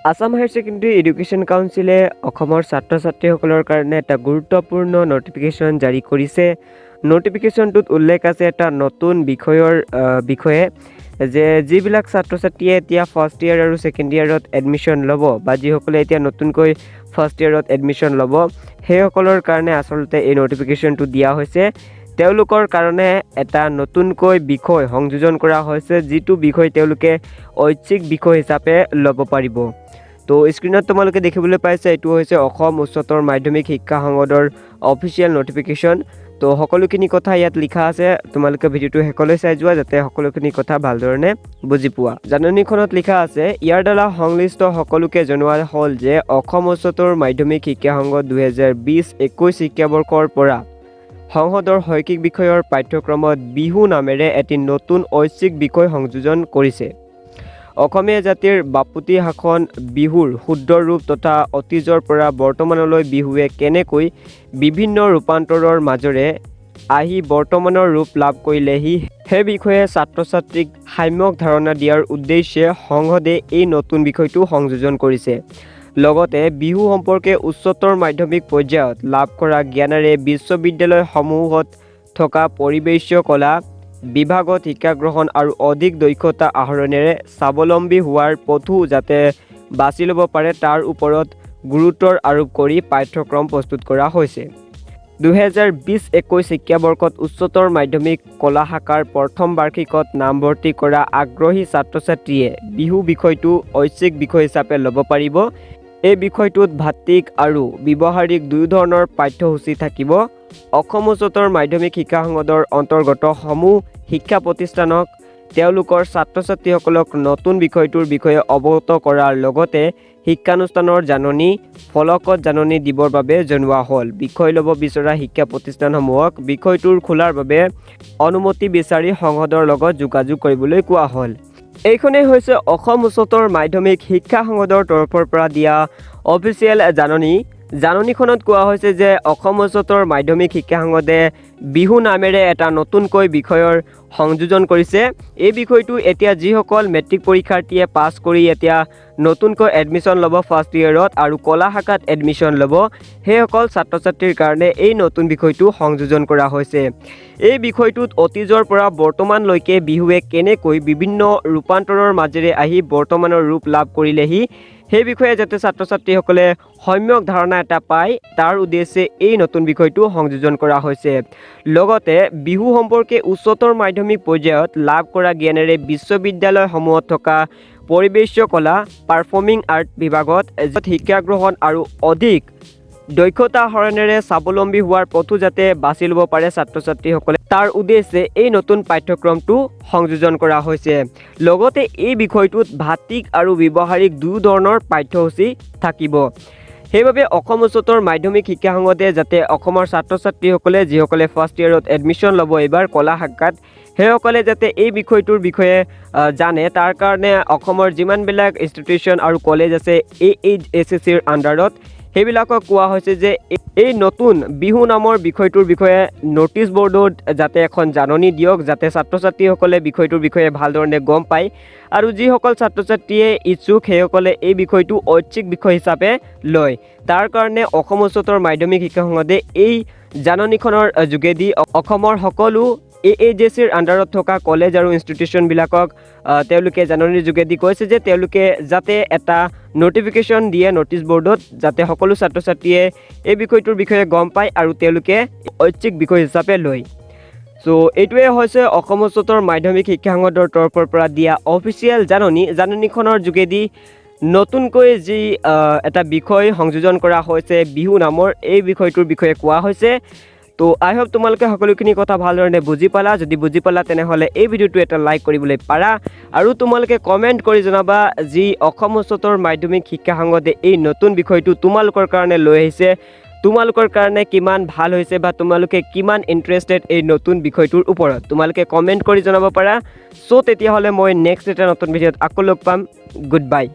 Assam higher secondary education কাউন্সিলে অসমৰ ছাত্ৰ ছাত্ৰীসকলৰ কাৰণে এটা গুৰুত্বপূৰ্ণ নটিফিকেশ্যন জাৰি কৰিছে। নটিফিকেশ্যনটোত উল্লেখ আছে এটা নতুন বিষয়ে যে যিবিলাক ছাত্ৰ ছাত্ৰীয়ে এতিয়া ফাৰ্ষ্ট ইয়াৰ আৰু ছেকেণ্ড ইয়াৰত এডমিশ্যন ল'ব বা যিসকলে এতিয়া নতুনকৈ ফাৰ্ষ্ট ইয়াৰত এডমিশ্যন ল'ব সেইসকলৰ কাৰণে আচলতে এই নটিফিকেশ্যনটো দিয়া হৈছে। তেওঁলোকৰ কাৰণে এটা নতুনকৈ বিষয় সংযোজন কৰা হৈছে, যিটো বিষয় তেওঁলোকে ঐচ্ছিক বিষয় হিচাপে ল'ব পাৰিব। তো স্ক্ৰীনত তোমালোকে দেখিবলৈ পাইছে এইটো হৈছে অসম উচ্চতৰ মাধ্যমিক শিক্ষা সংসদৰ অফিচিয়েল নটিফিকেশ্যন। তো সকলোখিনি কথা ইয়াত লিখা আছে, তোমালোকে ভিডিঅ'টো শেষলৈ চাই যোৱা যাতে সকলোখিনি কথা ভালধৰণে বুজি পোৱা। জাননীখনত লিখা আছে, ইয়াৰ দ্বাৰা সংশ্লিষ্ট সকলোকে জনোৱা হ'ল যে অসম উচ্চতৰ মাধ্যমিক শিক্ষা সংসদ 2020-21 শিক্ষাবৰ্ষৰ পৰা সংসদৰ শৈক্ষিক বিষয়ৰ পাঠ্যক্ৰমত বিহু নামেৰে এটি নতুন ঐচ্ছিক বিষয় সংযোজন কৰিছে। অসমীয়া জাতিৰ বাপতি সাহোন বিহুৰ শুদ্ধ ৰূপ তথা অতীজৰ পৰা বৰ্তমানলৈ বিহুৱে কেনেকৈ বিভিন্ন ৰূপান্তৰৰ মাজেৰে আহি বৰ্তমানৰ ৰূপ লাভ কৰিলেহি সেই বিষয়ে ছাত্ৰ ছাত্ৰীক সাম্যক ধাৰণা দিয়াৰ উদ্দেশ্যে সংসদে এই নতুন বিষয়টো সংযোজন কৰিছে। লগতে বিহু সম্পৰ্কে উচ্চতৰ মাধ্যমিক পৰ্যায়ত লাভ কৰা জ্ঞানেৰে বিশ্ববিদ্যালয়সমূহত থকা পৰিৱেশ কলা বিভাগত শিক্ষা গ্ৰহণ আৰু অধিক দক্ষতা আহৰণেৰে স্বাৱলম্বী হোৱাৰ পথো যাতে বাছি ল'ব পাৰে তাৰ ওপৰত গুৰুত্ব আৰোপ কৰি পাঠ্যক্ৰম প্ৰস্তুত কৰা হৈছে। 2020-21 শিক্ষাবৰ্ষত উচ্চতৰ মাধ্যমিক কলা শাখাৰ প্ৰথম বাৰ্ষিকত নামভৰ্তি কৰা আগ্ৰহী ছাত্ৰ ছাত্ৰীয়ে বিহু বিষয়টো ঐচ্ছিক বিষয় হিচাপে ল'ব পাৰিব। এই বিষয়টোত ভাত্তিক আৰু ব্যৱহাৰিক দুয়ো ধৰণৰ পাঠ্যসূচী থাকিব। অসম উচ্চতৰ মাধ্যমিক শিক্ষা সংসদৰ অন্তৰ্গত সমূহ শিক্ষা প্ৰতিষ্ঠানক তেওঁলোকৰ ছাত্ৰ ছাত্ৰীসকলক নতুন বিষয়টোৰ বিষয়ে অৱগত কৰাৰ লগতে শিক্ষানুষ্ঠানৰ জাননী ফলকত জাননী দিবৰ বাবে জনোৱা হ'ল। বিষয় ল'ব বিচৰা শিক্ষা প্ৰতিষ্ঠানসমূহক বিষয়টোৰ খোলাৰ বাবে অনুমতি বিচাৰি সংসদৰ লগত যোগাযোগ কৰিবলৈ কোৱা হ'ল। এইখনেই হৈছে অসম উচ্চতৰ মাধ্যমিক শিক্ষা সংসদৰ তৰফৰ পৰা দিয়া অফিচিয়েল জাননী। জাননীখনত কোৱা হৈছে যে অসম উচ্চতৰ মাধ্যমিক শিক্ষা সংসদে বিহু নামেৰে এটা নতুনকৈ বিষয়ৰ সংযোজন কৰিছে। এই বিষয়টো এতিয়া যিসকল মেট্ৰিক পৰীক্ষাৰ্থীয়ে পাছ কৰি এতিয়া নতুনকৈ এডমিশ্যন ল'ব ফাৰ্ষ্ট ইয়েৰত আৰু কলা শাখাত এডমিশ্যন ল'ব সেইসকল ছাত্ৰ ছাত্ৰীৰ কাৰণে এই নতুন বিষয়টো সংযোজন কৰা হৈছে। এই বিষয়টোত অতীজৰ পৰা বৰ্তমানলৈকে বিহুৱে কেনেকৈ বিভিন্ন ৰূপান্তৰৰ মাজেৰে আহি বৰ্তমানৰ ৰূপ লাভ কৰিলেহি সেই বিষয়ে যাতে ছাত্ৰ ছাত্ৰীসকলে সম্যক ধাৰণা এটা পায় তাৰ উদ্দেশ্যে এই নতুন বিষয়টো সংযোজন কৰা হৈছে। লগতে বিহু সম্পৰ্কে উচ্চতৰ মাধ্যমিক পৰ্যায়ত লাভ কৰা জ্ঞানেৰে বিশ্ববিদ্যালয়সমূহত থকা পৰিৱেশ কলা পাৰফৰ্মিং আৰ্ট বিভাগত শিক্ষা গ্ৰহণ আৰু অধিক দক্ষতা আহৰণেৰে স্বাৱলম্বী হোৱাৰ পথো যাতে বাছি ল'ব পাৰে ছাত্ৰ ছাত্ৰীসকলে তাৰ উদ্দেশ্যে এই নতুন পাঠ্যক্ৰমটো সংযোজন কৰা হৈছে। লগতে এই বিষয়টোত ভাত্তিক আৰু ব্যৱহাৰিক দুয়ো ধৰণৰ পাঠ্যসূচী থাকিব। সেইবাবে অসম উচ্চতৰ মাধ্যমিক শিক্ষা সংসদে যাতে অসমৰ ছাত্ৰ ছাত্ৰীসকলে যিসকলে ফাৰ্ষ্ট ইয়েৰত এডমিশ্যন ল'ব এইবাৰ কলা শাখাত সেইসকলে যাতে এই বিষয়টোৰ বিষয়ে জানে তাৰ কাৰণে অসমৰ যিমানবিলাক ইনষ্টিটিউশ্যন আৰু কলেজ আছে AHSCৰ আণ্ডাৰত সেইবিলাকক কোৱা হৈছে যে এই নতুন বিহু নামৰ বিষয়টোৰ বিষয়ে নটিছ বৰ্ডত যাতে এখন জাননী দিয়ক যাতে ছাত্ৰ ছাত্ৰীসকলে বিষয়টোৰ বিষয়ে ভালধৰণে গম পায় আৰু যিসকল ছাত্ৰ ছাত্ৰীয়ে ইচ্ছুক সেইসকলে এই বিষয়টো ঐচ্ছিক বিষয় হিচাপে লয়। তাৰ কাৰণে অসম উচ্চতৰ মাধ্যমিক শিক্ষা সংসদে এই জাননীখনৰ যোগেদি অসমৰ সকলো AHSCৰ আণ্ডাৰত থকা কলেজ আৰু ইনষ্টিটিউশ্যনবিলাকক তেওঁলোকে জাননীৰ যোগেদি কৈছে যে তেওঁলোকে যাতে এটা নটিফিকেশ্যন দিয়ে নটিছ বৰ্ডত যাতে সকলো ছাত্ৰ ছাত্ৰীয়ে এই বিষয়টোৰ বিষয়ে গম পায় আৰু তেওঁলোকে ঐচ্ছিক বিষয় হিচাপে লয়। চ' এইটোৱে হৈছে অসম উচ্চতৰ মাধ্যমিক শিক্ষা সংসদৰ তৰফৰ পৰা দিয়া অফিচিয়েল জাননী। জাননীখনৰ যোগেদি নতুনকৈ যি এটা বিষয় সংযোজন কৰা হৈছে বিহু নামৰ এই বিষয়টোৰ বিষয়ে কোৱা হৈছে। তো আই হোপ তোমালোকে সকলোখিনি কথা ভালধৰণে বুজি পালা। যদি বুজি পালা তেনেহ'লে এই ভিডিঅ'টো এটা লাইক কৰিবলৈ পাৰা আৰু তোমালোকে কমেণ্ট কৰি জনাবা যি অসম উচ্চতৰ মাধ্যমিক শিক্ষা সংসদে এই নতুন বিষয়টো তোমালোকৰ কাৰণে লৈ আহিছে তোমালোকৰ কাৰণে কিমান ভাল হৈছে বা তোমালোকে কিমান ইণ্টাৰেষ্টেড এই নতুন বিষয়টোৰ ওপৰত তোমালোকে কমেণ্ট কৰি জনাব পাৰা। চ' তেতিয়াহ'লে মই নেক্সট এটা নতুন ভিডিঅ'ত আকৌ লগ পাম। Good bye.